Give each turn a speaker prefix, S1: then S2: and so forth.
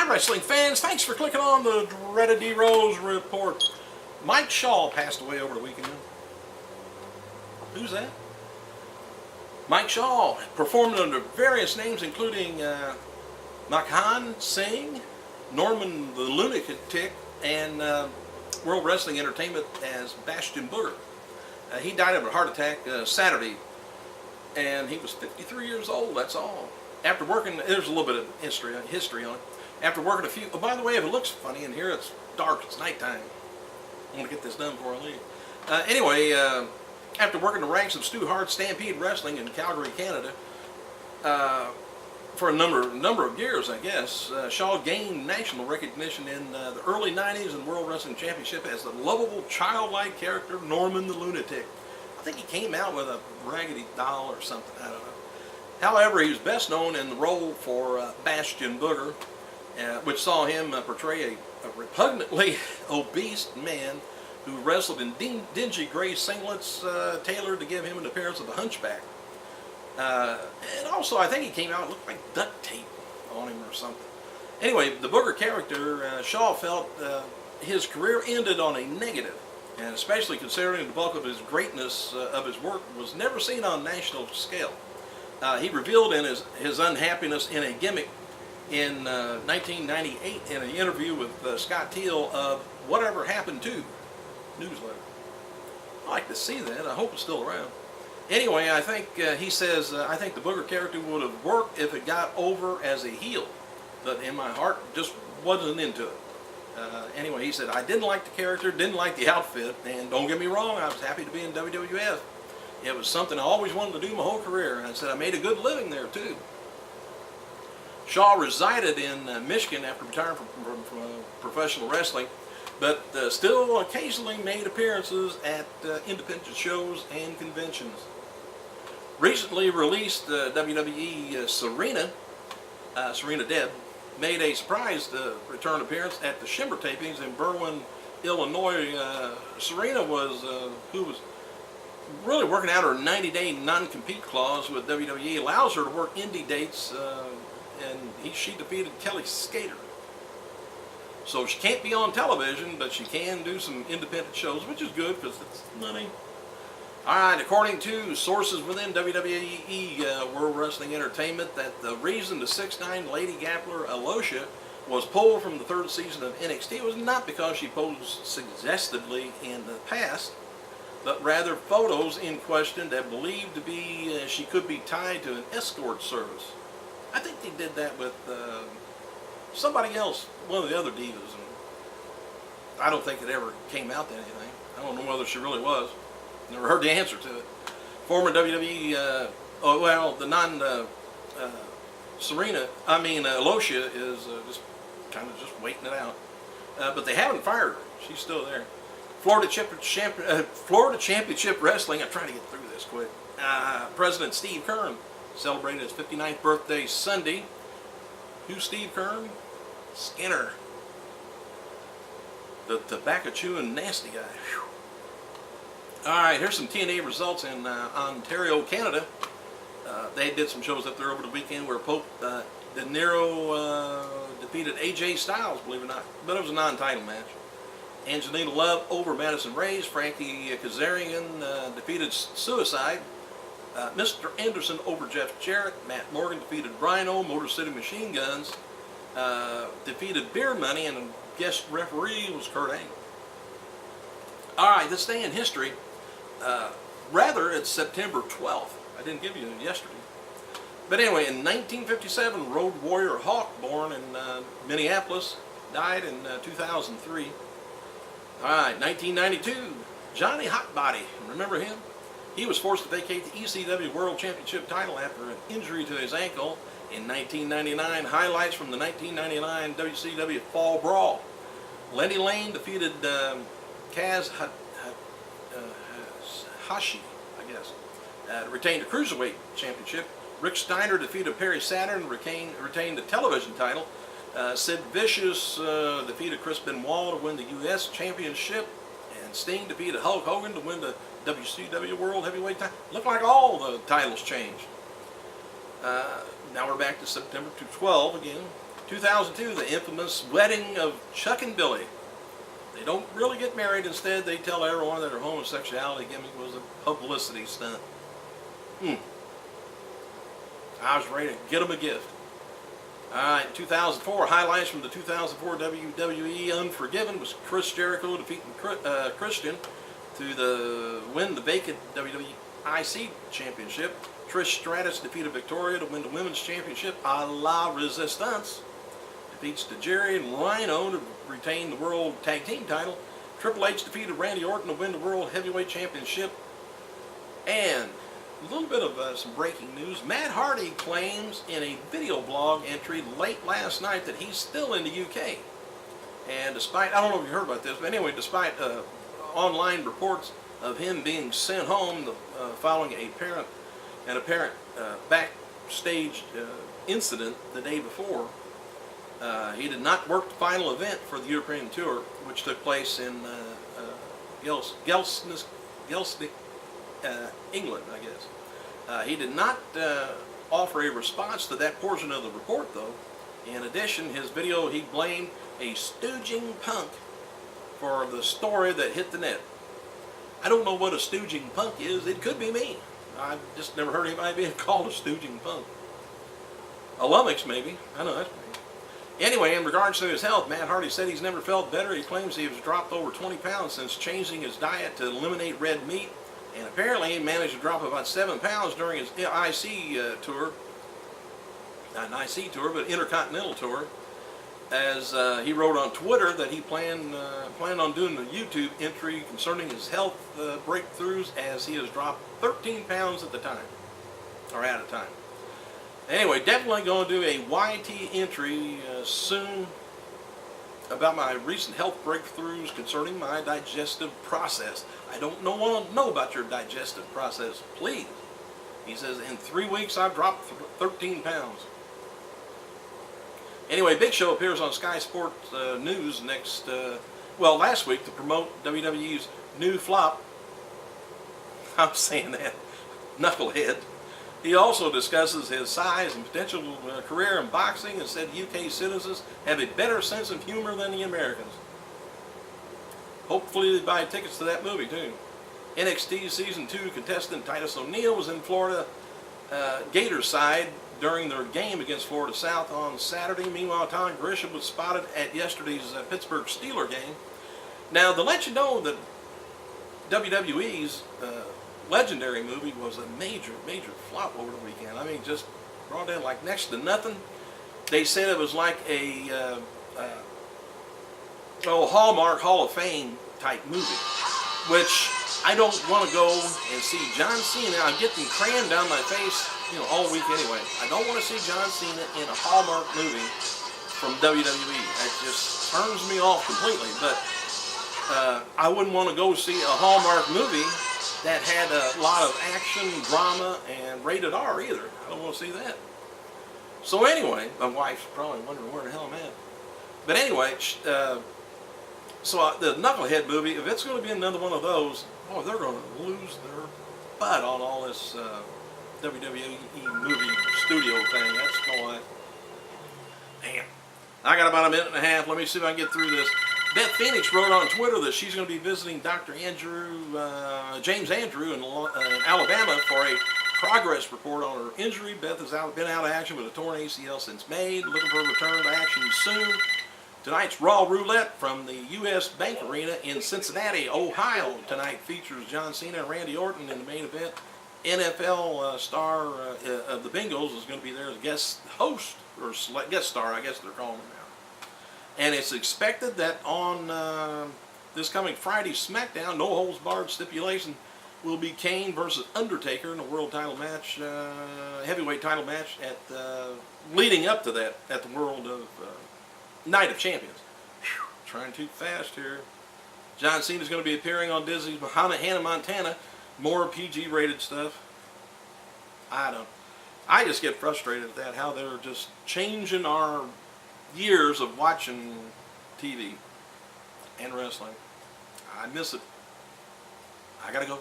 S1: Hi wrestling fans, thanks for clicking on the dreaded D-Rose report. Mike Shaw passed away over the weekend. Who's that? Mike Shaw performed under various names including Makhan Singh, Norman the Lunatic, and World Wrestling Entertainment as Bastion Booger. He died of a heart attack Saturday, and he was 53 years old, that's all. After working, there's a little bit of history on it. After working a few, oh, by the way, if it looks funny in here, it's dark, it's nighttime. I want to get this done before I leave. Anyway, after working the ranks of Stu Hart's Stampede Wrestling in Calgary, Canada, for a number of years, I guess, Shaw gained national recognition in the early 90s and World Wrestling Championship as the lovable, childlike character Norman the Lunatic. I think he came out with a raggedy doll or something, I don't know. However, he was best known in the role for Bastion Booger, which saw him portray a repugnantly obese man who wrestled in dingy gray singlets tailored to give him an appearance of a hunchback. And also, I think he came out and looked like duct tape on him or something. Anyway, the Booger character, Shaw felt his career ended on a negative, and especially considering the bulk of his greatness of his work was never seen on a national scale. He revealed in his unhappiness in a gimmick in 1998 in an interview with Scott Teal of Whatever Happened To newsletter. I like to see that. I hope it's still around. Anyway, I think he says, I think the Booger character would have worked if it got over as a heel, but in my heart just wasn't into it. Anyway, he said, I didn't like the character, didn't like the outfit, and don't get me wrong, I was happy to be in WWF. It was something I always wanted to do my whole career, and I said I made a good living there too. Shaw resided in Michigan after retiring from professional wrestling, but still occasionally made appearances at independent shows and conventions. Recently released WWE Serena Dead, made a surprise return appearance at the Shimmer tapings in Berwyn, Illinois. Serena was who was really working out her 90-day non-compete clause with WWE, allows her to work indy dates, and she defeated Kelly Skater. So she can't be on television, but she can do some independent shows, which is good because it's money. Alright, according to sources within WWE World Wrestling Entertainment, that the reason the 6'9" Lady Gambler Alocia was pulled from the third season of NXT was not because she posed suggestively in the past, but rather photos in question that believed to be she could be tied to an escort service. I think they did that with somebody else, one of the other divas, and I don't think it ever came out to anything. I don't know whether she really was. Never heard the answer to it. Former WWE, Alocia is just kind of just waiting it out. But they haven't fired her. She's still there. Florida Championship Wrestling, I'm trying to get through this quick. President Steve Keirn celebrated his 59th birthday Sunday. Who's Steve Keirn? Skinner. The tobacco-chewing nasty guy. Whew. Alright, here's some TNA results in Ontario, Canada. They did some shows up there over the weekend where Pope De Niro defeated AJ Styles, believe it or not. But it was a non-title match. Angelina Love over Madison Rayes. Frankie Kazarian defeated Suicide. Mr. Anderson over Jeff Jarrett. Matt Morgan defeated Rhino. Motor City Machine Guns defeated Beer Money, and a guest referee was Kurt Angle. Alright, this day in history, it's September 12th. I didn't give you it yesterday. But anyway, in 1957, Road Warrior Hawk, born in Minneapolis, died in 2003. Alright, 1992, Johnny Hotbody, remember him? He was forced to vacate the ECW World Championship title after an injury to his ankle in 1999. Highlights from the 1999 WCW Fall Brawl. Lenny Lane defeated Kaz Hashi, I guess, retained the Cruiserweight Championship. Rick Steiner defeated Perry Saturn, retained the television title. Sid Vicious defeated Chris Benoit to win the U.S. Championship. And Sting defeated Hulk Hogan to win the WCW World Heavyweight title. Looked like all the titles changed. Now we're back to September 12 again. 2002, the infamous wedding of Chuck and Billy. They don't really get married. Instead, they tell everyone that their homosexuality gimmick was a publicity stunt. I was ready to get them a gift. Alright, 2004, highlights from the 2004 WWE Unforgiven was Chris Jericho defeating Christian to win the vacant WWE IC Championship. Trish Stratus defeated Victoria to win the Women's Championship a la Resistance. Defeats Tajiri and Rhino to retain the World Tag Team title. Triple H defeated Randy Orton to win the World Heavyweight Championship. And a little bit of some breaking news. Matt Hardy claims in a video blog entry late last night that he's still in the UK. And despite, I don't know if you heard about this, but anyway, despite online reports of him being sent home following an apparent backstage incident the day before, he did not work the final event for the European tour, which took place in Gelsnick, England, I guess. He did not offer a response to that portion of the report, though. In addition, his video, he blamed a stooging punk for the story that hit the net. I don't know what a stooging punk is. It could be me. I've just never heard anybody being called a stooging punk. A lummox, maybe. I know that's me. Anyway, in regards to his health, Matt Hardy said he's never felt better. He claims he has dropped over 20 pounds since changing his diet to eliminate red meat. And apparently he managed to drop about 7 pounds during his IC tour. Not an IC tour, but Intercontinental tour. As he wrote on Twitter that he planned on doing a YouTube entry concerning his health breakthroughs, as he has dropped 13 pounds at a time. Anyway, definitely going to do a YT entry soon about my recent health breakthroughs concerning my digestive process. I don't want to know about your digestive process, please. He says, in 3 weeks I've dropped 13 pounds. Anyway, Big Show appears on Sky Sports News last week to promote WWE's new flop. I'm saying that, knucklehead. He also discusses his size and potential career in boxing and said UK citizens have a better sense of humor than the Americans. Hopefully they buy tickets to that movie too. NXT Season 2 contestant Titus O'Neil was in Florida Gators side during their game against Florida South on Saturday. Meanwhile, Tom Grisham was spotted at yesterday's Pittsburgh Steelers game. Now, to let you know that WWE's Legendary movie was a major flop over the weekend. I mean, just brought in like next to nothing. They said it was like a Hallmark Hall of Fame type movie, which I don't want to go and see John Cena. I'm getting crammed down my face, all week anyway. I don't want to see John Cena in a Hallmark movie from WWE. That just turns me off completely. But I wouldn't want to go see a Hallmark movie that had a lot of action, drama, and rated R either. I don't want to see that. So anyway, my wife's probably wondering where the hell I'm at. But anyway, so the Knucklehead movie, if it's going to be another one of those, boy, they're going to lose their butt on all this WWE movie studio thing. That's why. Damn. I got about a minute and a half. Let me see if I can get through this. Beth Phoenix wrote on Twitter that she's going to be visiting Dr. James Andrew in Alabama for a progress report on her injury. Beth has been out of action with a torn ACL since May, looking for a return to action soon. Tonight's Raw Roulette from the U.S. Bank Arena in Cincinnati, Ohio. Tonight features John Cena and Randy Orton in the main event. NFL star of the Bengals is going to be there as guest host, or guest star, I guess they're calling him now. And it's expected that on this coming Friday SmackDown, no holds barred stipulation will be Kane versus Undertaker in a world title match, heavyweight title match leading up to that at the World of Night of Champions. Whew, trying too fast here. John Cena is going to be appearing on Disney's Hannah Montana. More PG-rated stuff. I just get frustrated at that, how they're just changing our years of watching TV and wrestling. I miss it. I gotta go.